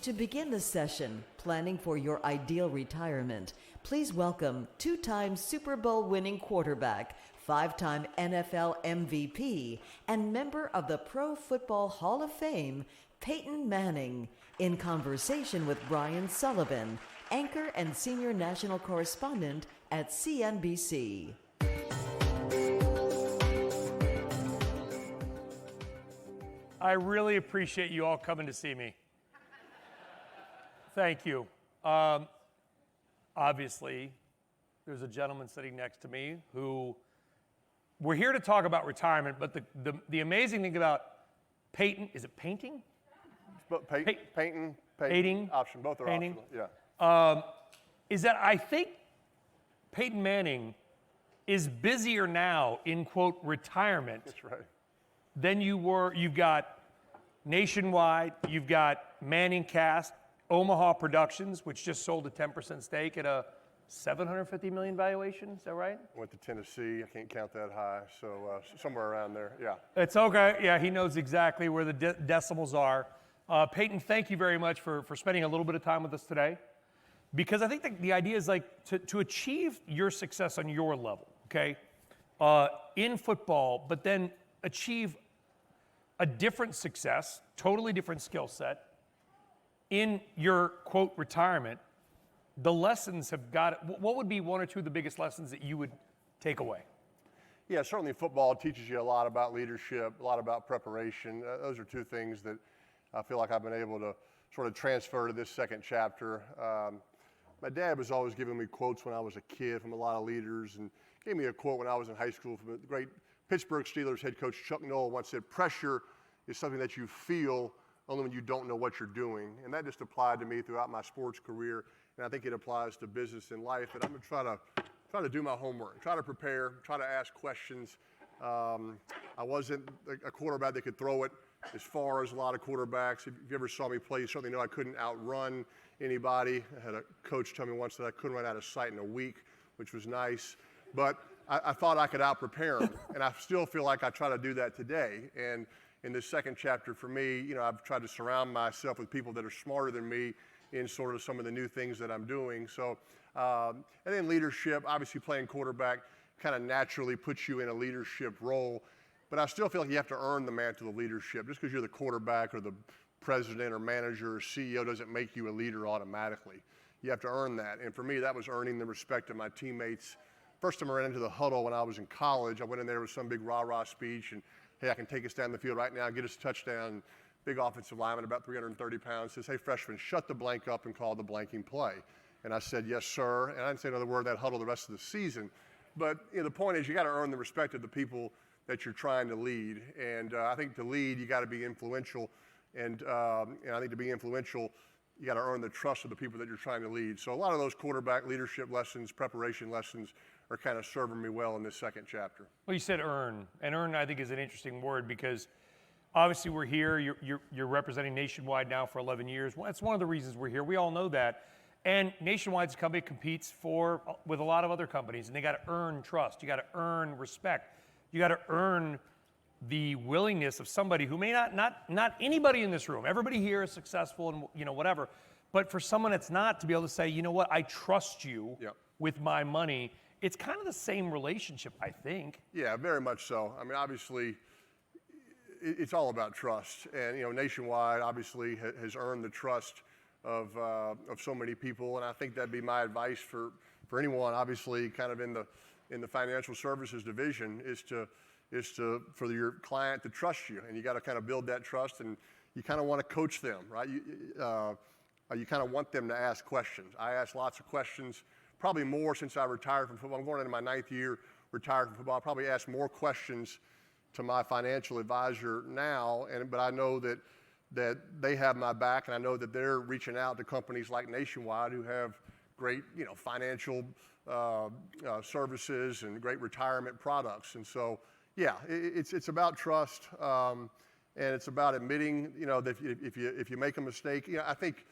To begin the session, planning for your ideal retirement, please welcome two-time Super Bowl winning quarterback, five-time NFL MVP, and member of the Pro Football Hall of Fame, Peyton Manning, in conversation with Brian Sullivan, anchor and senior national correspondent at CNBC. I really appreciate you all coming to see me. Thank you. Obviously, there's a gentleman sitting next to me who, we're here to talk about retirement, but the amazing thing about Peyton, is it painting? Painting, option, both are painting. optional, yeah. Is that I think Peyton Manning is busier now in, quote, retirement. That's right. Than you were. You've got Nationwide, you've got Manning Cast, Omaha Productions, which just sold a 10% stake at a $750 million valuation. Is that right? Went to Tennessee. I can't count that high, so somewhere around there. Yeah. It's okay. Yeah, he knows exactly where the decimals are. Peyton, thank you very much for spending a little bit of time with us today, because I think the idea is like to achieve your success on your level, okay, in football, but then achieve a different success, totally different skill set in your, quote, retirement. The lessons have got, what would be one or two of the biggest lessons that you would take away? Yeah, certainly football teaches you a lot about leadership, a lot about preparation. Those are two things that I feel like I've been able to sort of transfer to this second chapter. My dad was always giving me quotes when I was a kid from a lot of leaders, and gave me a quote when I was in high school from the great Pittsburgh Steelers head coach Chuck Noll once said, "Pressure is something that you feel only when you don't know what you're doing." And that just applied to me throughout my sports career, and I think it applies to business and life. And I'm going to try to do my homework, try to prepare, try to ask questions. I wasn't a quarterback that could throw it as far as a lot of quarterbacks. If you ever saw me play, you certainly know I couldn't outrun anybody. I had a coach tell me once that I couldn't run out of sight in a week, which was nice. But I thought I could out-prepare them, and I still feel like I try to do that today. And in this second chapter for me, you know, I've tried to surround myself with people that are smarter than me in sort of some of the new things that I'm doing. So, and then leadership, obviously playing quarterback kind of naturally puts you in a leadership role, but I still feel like you have to earn the mantle of leadership. Just because you're the quarterback or the president or manager or CEO doesn't make you a leader automatically. You have to earn that. And for me, that was earning the respect of my teammates. First time I ran into the huddle when I was in college, I went in there with some big rah-rah speech and, hey, I can take us down the field right now, get us a touchdown. Big offensive lineman, about 330 pounds, says, "Hey, freshman, shut the blank up and call the blanking play." And I said, "Yes, sir." And I didn't say another word in that huddle the rest of the season. But you know, the point is you got to earn the respect of the people that you're trying to lead. And I think to lead, you got to be influential. And I think to be influential, you got to earn the trust of the people that you're trying to lead. So a lot of those quarterback leadership lessons, preparation lessons, are kind of serving me well in this second chapter. Well, you said earn, and earn I think is an interesting word, because obviously we're here, you're representing Nationwide now for 11 years. Well, that's one of the reasons we're here. We all know that. And Nationwide's company competes with a lot of other companies, and they got to earn trust. You got to earn respect. You got to earn the willingness of somebody who may not anybody in this room. Everybody here is successful and, you know, whatever. But for someone that's not, to be able to say, you know what, I trust you with my money. It's kind of the same relationship, I think. Yeah, very much so. I mean, obviously, it's all about trust. And, you know, Nationwide obviously has earned the trust of so many people. And I think that'd be my advice for anyone, obviously, kind of in the financial services division, is for your client to trust you. And you got to kind of build that trust, and you kind of want to coach them, right? You kind of want them to ask questions. I ask lots of questions, probably more since I retired from football. I'm going into my 9th year retired from football. I probably ask more questions to my financial advisor now, but I know that they have my back, and I know that they're reaching out to companies like Nationwide who have great, you know, financial services and great retirement products. And so, yeah, it's about trust, and it's about admitting, you know, that if you make a mistake, you know, I think.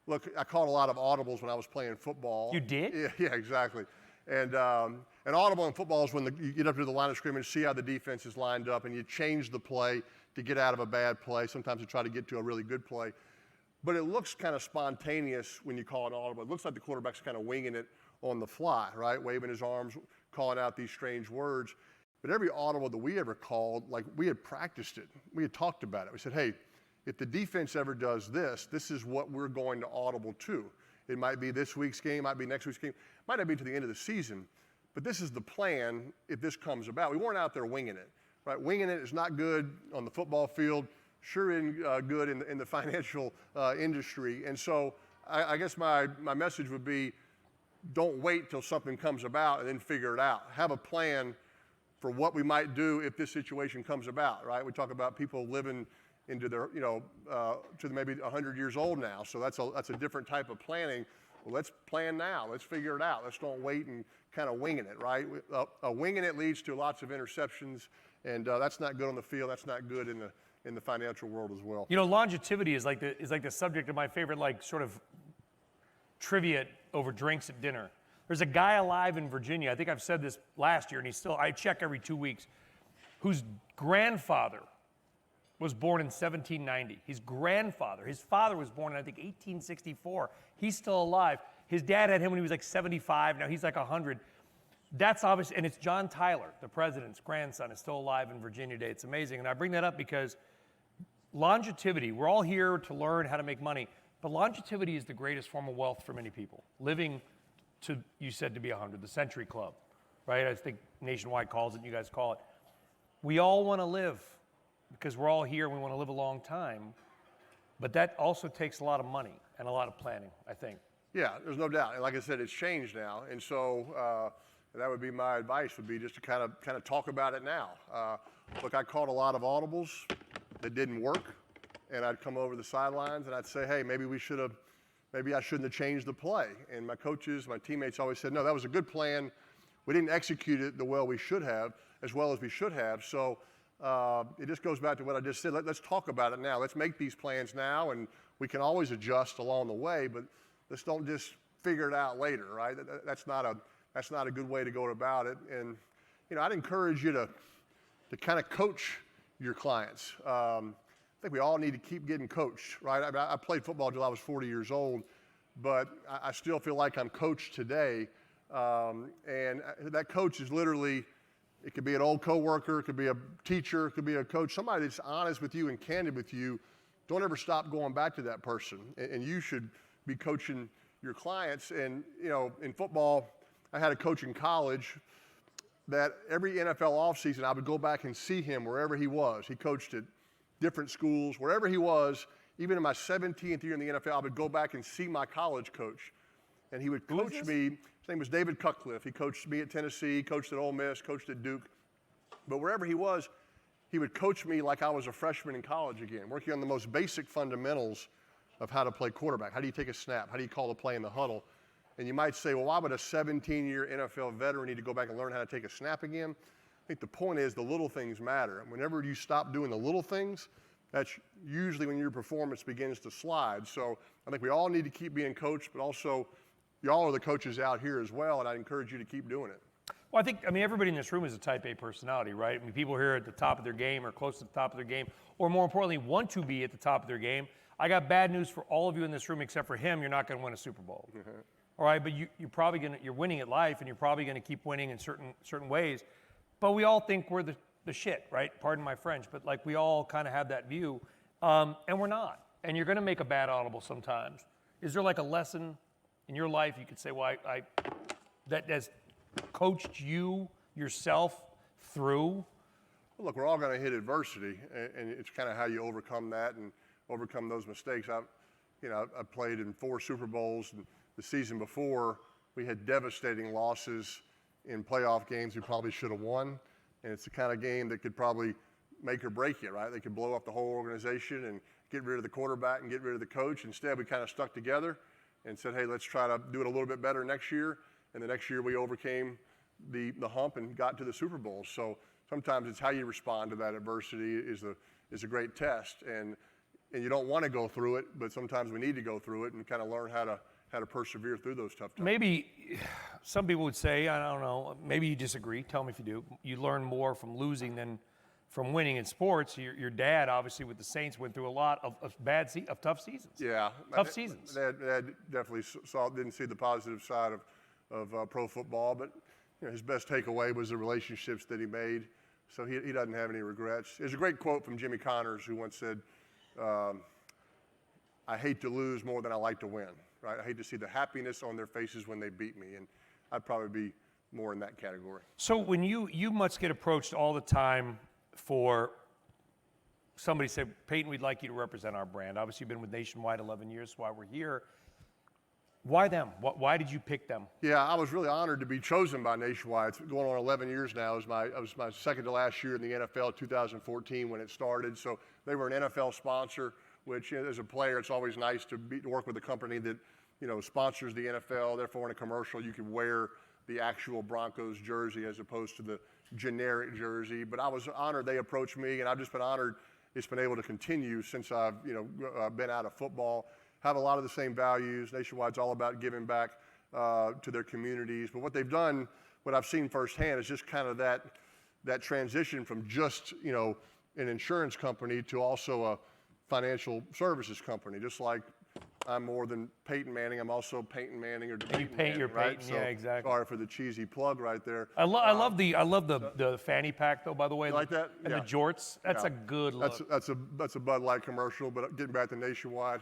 Look, I called a lot of audibles when I was playing football. You did? Yeah, exactly. And an audible in football is when you get up to the line of scrimmage, see how the defense is lined up, and you change the play to get out of a bad play. Sometimes you try to get to a really good play. but it looks kind of spontaneous when you call it audible. It looks like the quarterback's kind of winging it on the fly, right? Waving his arms, calling out these strange words. But every audible that we ever called, like we had practiced it. We had talked about it. We said, hey, if the defense ever does this, this is what we're going to audible to. It might be this week's game, might be next week's game, might not be to the end of the season. But this is the plan if this comes about. We weren't out there winging it, right? Winging it is not good on the football field, sure good in the financial industry. And so I guess my message would be, don't wait till something comes about and then figure it out. Have a plan for what we might do if this situation comes about, right? We talk about people living into their, to maybe 100 years old now. So that's a different type of planning. Well, let's plan now. Let's figure it out. Let's don't wait and kind of winging it, right? Winging it leads to lots of interceptions, and that's not good on the field. That's not good in the financial world as well. Longevity is like the subject of my favorite sort of trivia over drinks at dinner. There's a guy alive in Virginia, I think I've said this last year, and I check every 2 weeks, whose grandfather was born in 1790. His father was born in, I think, 1864. He's still alive. His dad had him when he was 75. Now he's 100. That's obvious, and it's John Tyler, the president's grandson, is still alive in Virginia today. It's amazing, and I bring that up because longevity, we're all here to learn how to make money, but longevity is the greatest form of wealth for many people. Living to, you said, to be 100, the Century Club, right? I think Nationwide calls it, and you guys call it. We all want to live because we're all here and we want to live a long time, but that also takes a lot of money and a lot of planning, I think. Yeah, there's no doubt. And like I said, it's changed now. And so that would be my advice, would be just to kind of talk about it now. Look, I called a lot of audibles that didn't work, and I'd come over the sidelines and I'd say, hey, maybe I shouldn't have changed the play. And my coaches, my teammates always said, no, that was a good plan. We didn't execute it as well as we should have. So it just goes back to what I just said. Let's talk about it now. Let's make these plans now, and we can always adjust along the way, but let's don't just figure it out later, right? That's not a good way to go about it. And, I'd encourage you to kind of coach your clients. I think we all need to keep getting coached, right? I played football until I was 40 years old, but I still feel like I'm coached today. And that coach is literally, it could be an old coworker, it could be a teacher, it could be a coach, somebody that's honest with you and candid with you. Don't ever stop going back to that person. And you should be coaching your clients. And, in football, I had a coach in college that every NFL offseason, I would go back and see him wherever he was. He coached at different schools, wherever he was. Even in my 17th year in the NFL, I would go back and see my college coach. And he would coach me. His name was David Cutcliffe. He coached me at Tennessee, coached at Ole Miss, coached at Duke. But wherever he was, he would coach me like I was a freshman in college again, working on the most basic fundamentals of how to play quarterback. How do you take a snap? How do you call the play in the huddle? And you might say, well, why would a 17-year NFL veteran need to go back and learn how to take a snap again? I think the point is the little things matter. And whenever you stop doing the little things, that's usually when your performance begins to slide. So I think we all need to keep being coached, but also y'all are the coaches out here as well, and I'd encourage you to keep doing it. Well, everybody in this room is a type A personality, right? People here at the top of their game or close to the top of their game, or more importantly, want to be at the top of their game. I got bad news for all of you in this room except for him. You're not going to win a Super Bowl. Mm-hmm. All right, but you're winning at life, and you're probably going to keep winning in certain ways. But we all think we're the shit, right? Pardon my French, but we all kind of have that view, and we're not. And you're going to make a bad audible sometimes. Is there a lesson in your life you could say, well, that has coached you yourself through? Well, look, we're all going to hit adversity, and it's kind of how you overcome that and overcome those mistakes. I played in 4 Super Bowls, and the season before we had devastating losses in playoff games we probably should have won. And it's the kind of game that could probably make or break you, right? They could blow up the whole organization and get rid of the quarterback and get rid of the coach. Instead, we kind of stuck together and said, hey, let's try to do it a little bit better next year. And the next year we overcame the hump and got to the Super Bowl. So sometimes it's how you respond to that adversity is a great test. And you don't want to go through it, but sometimes we need to go through it and kind of learn how to persevere through those tough times. Maybe some people would say, I don't know, maybe you disagree. Tell me if you do. You learn more from losing than from winning in sports. Your dad, obviously, with the Saints, went through a lot of tough seasons. Yeah. Tough seasons. Dad definitely didn't see the positive side of pro football, but his best takeaway was the relationships that he made. So he doesn't have any regrets. There's a great quote from Jimmy Connors, who once said, I hate to lose more than I like to win, right? I hate to see the happiness on their faces when they beat me, and I'd probably be more in that category. So when you must get approached all the time for somebody said, Peyton, we'd like you to represent our brand. Obviously, you've been with Nationwide 11 years, that's why we're here. Why them? Why did you pick them? Yeah, I was really honored to be chosen by Nationwide. It's going on 11 years now. It was my second to last year in the NFL, 2014 when it started. So they were an NFL sponsor, which as a player, it's always nice to work with a company that sponsors the NFL. Therefore, in a commercial, you can wear the actual Broncos jersey as opposed to the generic jersey. But I was honored they approached me, and I've just been honored it's been able to continue since I've been out of football. Have a lot of the same values. Nationwide's all about giving back to their communities. But what they've done, what I've seen firsthand, is just kind of that transition from just an insurance company to also a financial services company. Just like I'm more than Peyton Manning, I'm also Peyton Manning or you paint your right? Peyton, yeah, exactly. Sorry for the cheesy plug right there. I love the fanny pack though. By the way, you like that? And Yeah. the jorts. That's a good look. That's a Bud Light commercial. But getting back to Nationwide,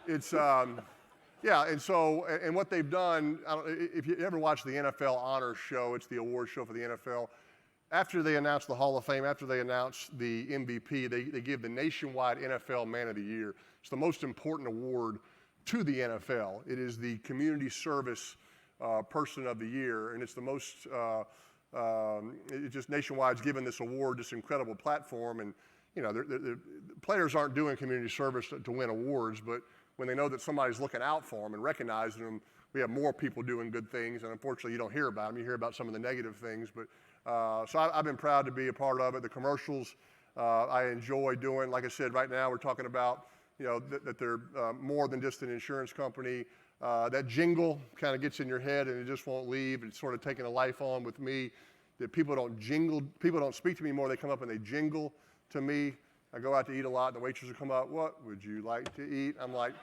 it's yeah. And what they've done, if you ever watch the NFL Honors Show, it's the award show for the NFL. After they announce the Hall of Fame, after they announce the MVP, they give the Nationwide NFL Man of the Year. It's the most important award to the NFL. It is the community service person of the year, and it's the most, Nationwide's given this award this incredible platform, and the players aren't doing community service to win awards, but when they know that somebody's looking out for them and recognizing them, we have more people doing good things, and unfortunately you don't hear about them. You hear about some of the negative things, but so I've been proud to be a part of it. The commercials I enjoy doing. Like I said, right now we're talking about that they're more than just an insurance company. That jingle kind of gets in your head and it just won't leave. It's sort of taking a life on with me. That people don't speak to me more. They come up and they jingle to me. I go out to eat a lot, and the waitress will come up. What would you like to eat? I'm like,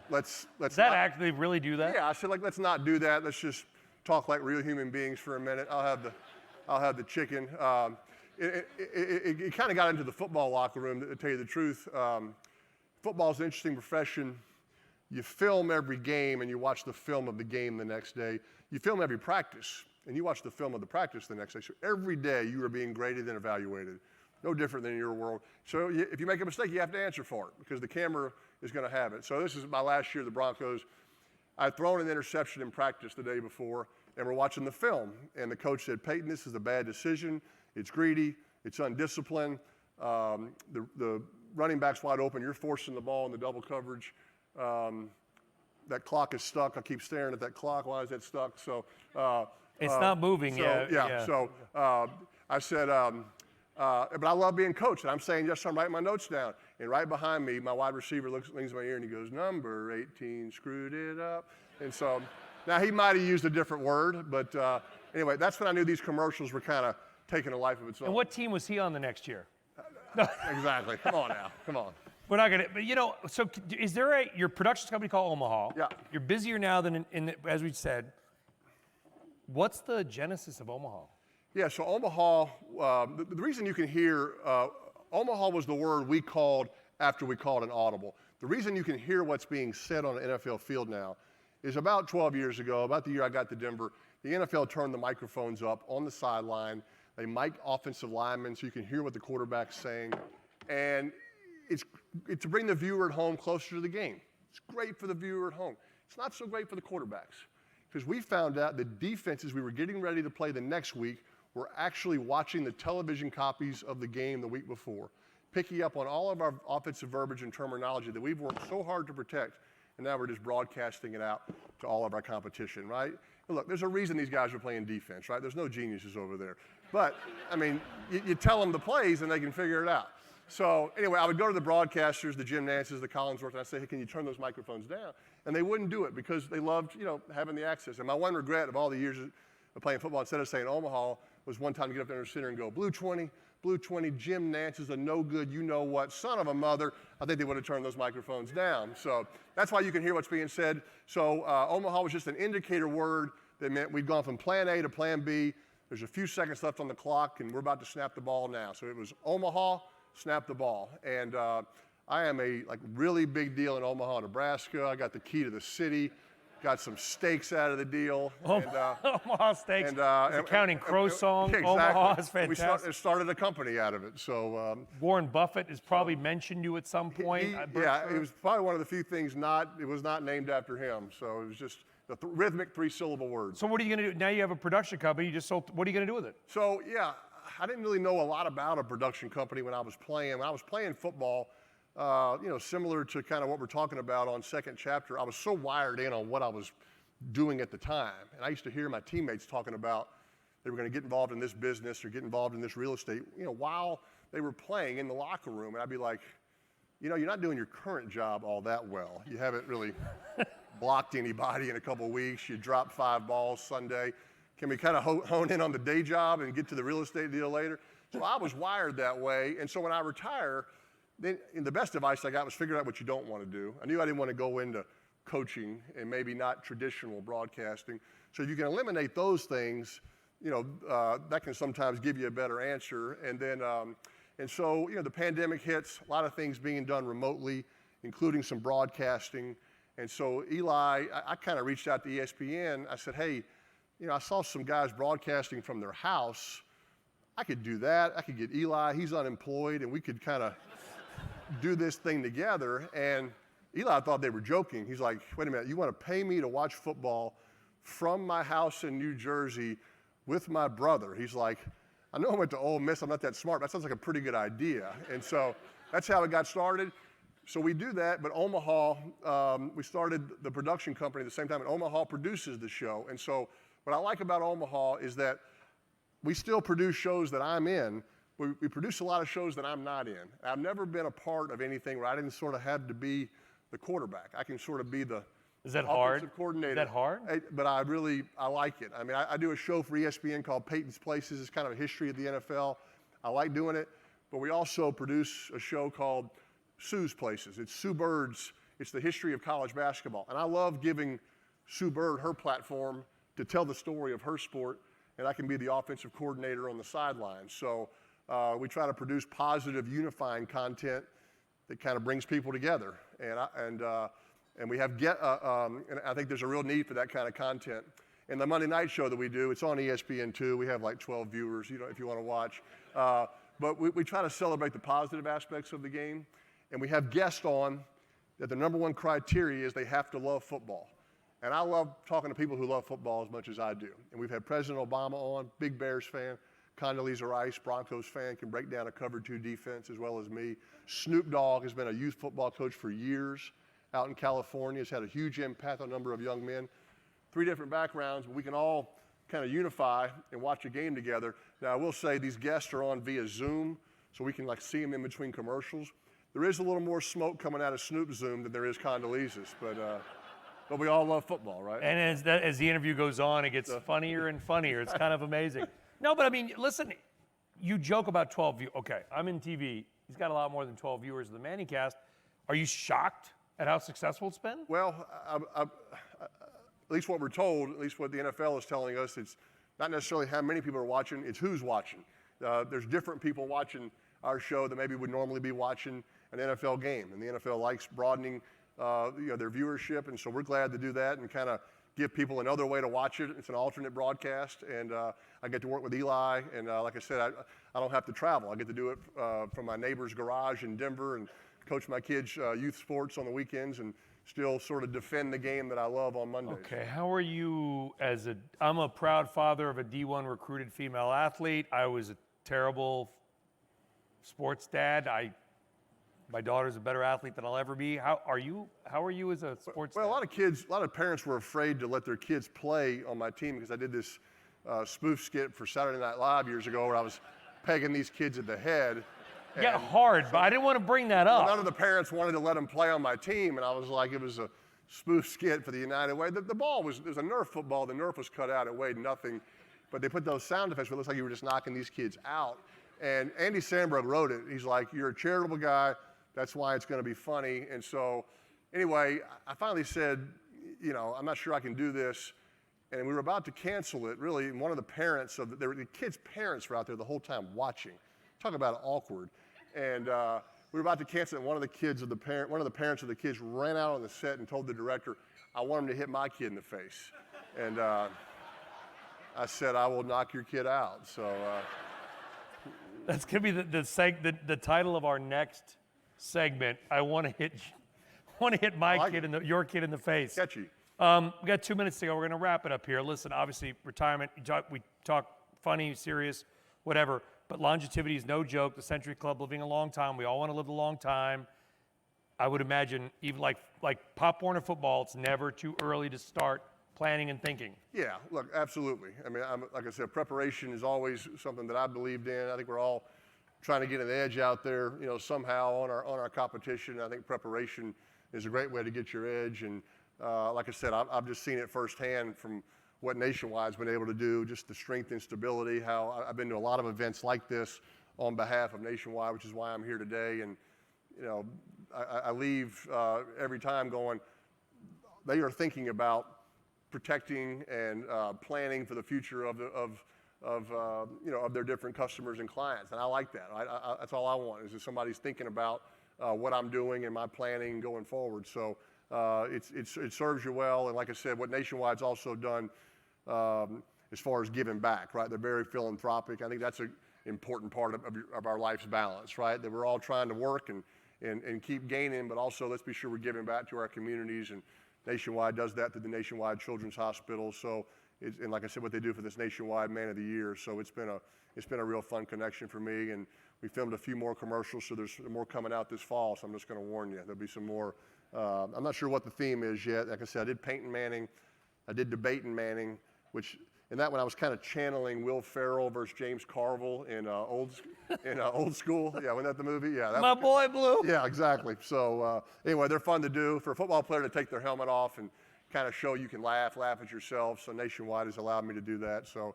let's. Does that actually really do that? Yeah, I said let's not do that. Let's just talk like real human beings for a minute. I'll have the chicken. It kind of got into the football locker room, to tell you the truth. Football's an interesting profession. You film every game and you watch the film of the game the next day. You film every practice and you watch the film of the practice the next day. So every day you are being graded and evaluated. No different than in your world. So if you make a mistake, you have to answer for it because the camera is going to have it. So this is my last year of the Broncos. I'd thrown an interception in practice the day before, and we're watching the film. And the coach said, Peyton, this is a bad decision. It's greedy. It's undisciplined. The running back's wide open. You're forcing the ball in the double coverage. That clock is stuck. I keep staring at that clock. Why is that stuck? So it's not moving yet. Yeah. So I said, but I love being coached. And I'm saying, yes, I'm writing my notes down. And right behind me, my wide receiver leans in my ear and he goes, number 18 screwed it up. And so now he might have used a different word, but anyway, that's when I knew these commercials were kind of taking a life of its own. And what team was he on the next year? Exactly. Come on now. Come on. We're not gonna, but so is there your production company called Omaha? Yeah. You're busier now than as we said. What's the genesis of Omaha? Yeah, so Omaha, the reason you can hear, Omaha was the word we called after we called an audible. The reason you can hear what's being said on an NFL field now is about 12 years ago, about the year I got to Denver, the NFL turned the microphones up on the sideline. They mic offensive linemen so you can hear what the quarterback's saying. And it's to bring the viewer at home closer to the game. It's great for the viewer at home. It's not so great for the quarterbacks because we found out the defenses we were getting ready to play the next week were actually watching the television copies of the game the week before, picking up on all of our offensive verbiage and terminology that we've worked so hard to protect, and now we're just broadcasting it out to all of our competition, right? And look, there's a reason these guys are playing defense, right? There's no geniuses over there. But, I mean, you tell them the plays and they can figure it out. So anyway, I would go to the broadcasters, the Jim Nances, the Collinsworth, and I'd say, hey, can you turn those microphones down? And they wouldn't do it because they loved, having the access. And my one regret of all the years of playing football, instead of saying Omaha, was one time to get up there in the center and go, blue 20, Jim Nance is a no-good, you-know-what, son of a mother. I think they would have turned those microphones down. So that's why you can hear what's being said. So Omaha was just an indicator word that meant we'd gone from plan A to plan B. There's a few seconds left on the clock, and we're about to snap the ball now. So it was Omaha, snap the ball. And I am a really big deal in Omaha, Nebraska. I got the key to the city. Got some steaks out of the deal. Omaha steaks. And, the Counting Crow song. Exactly. Omaha is fantastic. We started a company out of it. So Warren Buffett has probably mentioned you at some point. Yeah, it was probably one of the few things it was not named after him. So it was just the rhythmic 3-syllable word. So what are you going to do? Now you have a production company. You just sold. What are you going to do with it? So yeah, I didn't really know a lot about a production company when I was playing. When I was playing football, similar to kind of what we're talking about on second chapter, I was so wired in on what I was doing at the time. And I used to hear my teammates talking about they were going to get involved in this business or get involved in this real estate, while they were playing in the locker room. And I'd be like, you're not doing your current job all that well. You haven't really blocked anybody in a couple of weeks. You dropped 5 balls Sunday. Can we kind of hone in on the day job and get to the real estate deal later? So I was wired that way. And so when I retire, then the best advice I got was figure out what you don't want to do. I knew I didn't want to go into coaching and maybe not traditional broadcasting. So if you can eliminate those things, that can sometimes give you a better answer. And then, so the pandemic hits, a lot of things being done remotely, including some broadcasting. And so Eli, I kind of reached out to ESPN. I said, hey, I saw some guys broadcasting from their house. I could do that. I could get Eli. He's unemployed, and we could kind of do this thing together. And Eli thought they were joking. He's like, wait a minute, you want to pay me to watch football from my house in New Jersey with my brother? He's like, I know I went to Ole Miss. I'm not that smart, but that sounds like a pretty good idea. And so that's how it got started. So we do that, but Omaha, we started the production company at the same time, and Omaha produces the show. And so what I like about Omaha is that we still produce shows that I'm in. We produce a lot of shows that I'm not in. I've never been a part of anything where I didn't sort of have to be the quarterback. I can sort of be the offensive coordinator. Is that hard? But I like it. I mean, I do a show for ESPN called Peyton's Places. It's kind of a history of the NFL. I like doing it. But we also produce a show called Sue's Places. It's Sue Bird's. It's the history of college basketball. And I love giving Sue Bird her platform to tell the story of her sport, and I can be the offensive coordinator on the sidelines. So we try to produce positive, unifying content that kind of brings people together. And we have and I think there's a real need for that kind of content. And the Monday night show that we do, it's on ESPN2. We have like 12 viewers, if you want to watch. But we try to celebrate the positive aspects of the game. And we have guests on that the number one criteria is they have to love football. And I love talking to people who love football as much as I do. And we've had President Obama on, big Bears fan. Condoleezza Rice, Broncos fan, can break down a cover 2 defense as well as me. Snoop Dogg has been a youth football coach for years out in California. Has had a huge impact on a number of young men. 3 different backgrounds, but we can all kind of unify and watch a game together. Now, I will say these guests are on via Zoom, so we can see them in between commercials. There is a little more smoke coming out of Snoop's Zoom than there is Condoleezza's, but we all love football, right? And as the interview goes on, it gets funnier and funnier. It's kind of amazing. No, but I mean, listen, you joke about 12 viewers. Okay, I'm in TV. He's got a lot more than 12 viewers of the Manning cast. Are you shocked at how successful it's been? Well, at least what we're told, at least what the NFL is telling us, it's not necessarily how many people are watching, it's who's watching. There's different people watching our show that maybe would normally be watching an NFL game, and the NFL likes broadening their viewership, and so we're glad to do that and kind of give people another way to watch it. It's an alternate broadcast, and I get to work with Eli, and like I said, I don't have to travel. I get to do it from my neighbor's garage in Denver and coach my kids' youth sports on the weekends and still sort of defend the game that I love on Mondays. Okay, how are you I'm a proud father of a D1 recruited female athlete. I was a terrible sports dad. My daughter's a better athlete than I'll ever be. How are you as a sports dad? Well, a lot of parents were afraid to let their kids play on my team because I did this spoof skit for Saturday Night Live years ago where I was pegging these kids at the head. Yeah, hard, but I didn't want to bring that up. None of the parents wanted to let them play on my team, and I was like, it was a spoof skit for the United Way. The ball was a Nerf football. The Nerf was cut out. It weighed nothing. but they put those sound effects where it looks like you were just knocking these kids out. And Andy Samberg wrote it. He's like, you're a charitable guy. That's why it's going to be funny. And so anyway, I finally said, you know, I'm not sure I can do this. And we were about to cancel it, really, and one of the parents the kids' parents were out there the whole time watching. Talk about awkward. And we were about to cancel it, and one of the parents of the kids ran out on the set and told the director, I want him to hit my kid in the face. And I said, I will knock your kid out. So that's going to be the title of our next segment. I want to hit your kid in the face. Catchy. We got 2 minutes to go. We're going to wrap it up here. Listen, obviously, retirement, we talk funny, serious, whatever, but longevity is no joke. The Century Club living a long time. We all want to live a long time. I would imagine, even like Pop Warner football, it's never too early to start planning and thinking. Yeah, look, absolutely. I mean, like I said, preparation is always something that I believed in. I think we're all trying to get an edge out there, you know, somehow on our competition. I think preparation is a great way to get your edge. And like I said, I've just seen it firsthand from what Nationwide's been able to do, just the strength and stability, how I've been to a lot of events like this on behalf of Nationwide, which is why I'm here today. And, you know, I leave every time going, they are thinking about protecting and planning for the future of their different customers and clients. And I like that. That's all I want, is that somebody's thinking about what I'm doing and my planning going forward. So it serves you well. And like I said, what Nationwide's also done as far as giving back, right? They're very philanthropic. I think that's an important part of our life's balance, right? That we're all trying to work and keep gaining, but also let's be sure we're giving back to our communities. And Nationwide does that through the Nationwide Children's Hospital. So, and like I said, what they do for this Nationwide Man of the Year. So it's been a real fun connection for me. And we filmed a few more commercials, so there's more coming out this fall. So I'm just going to warn you, there'll be some more. I'm not sure what the theme is yet. Like I said, I did Peyton Manning, I did Debating Manning, which in that one I was kind of channeling Will Ferrell versus James Carville in Old School. Yeah, wasn't that the movie? Yeah. My boy Blue. Yeah, exactly. So anyway, they're fun to do. For a football player to take their helmet off and kind of show you can laugh at yourself. So Nationwide has allowed me to do that. So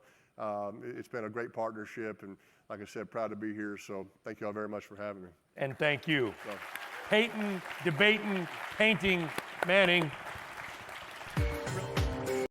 it's been a great partnership. And like I said, proud to be here. So thank you all very much for having me. And thank you. So. Peyton, Debating, Painting, Manning.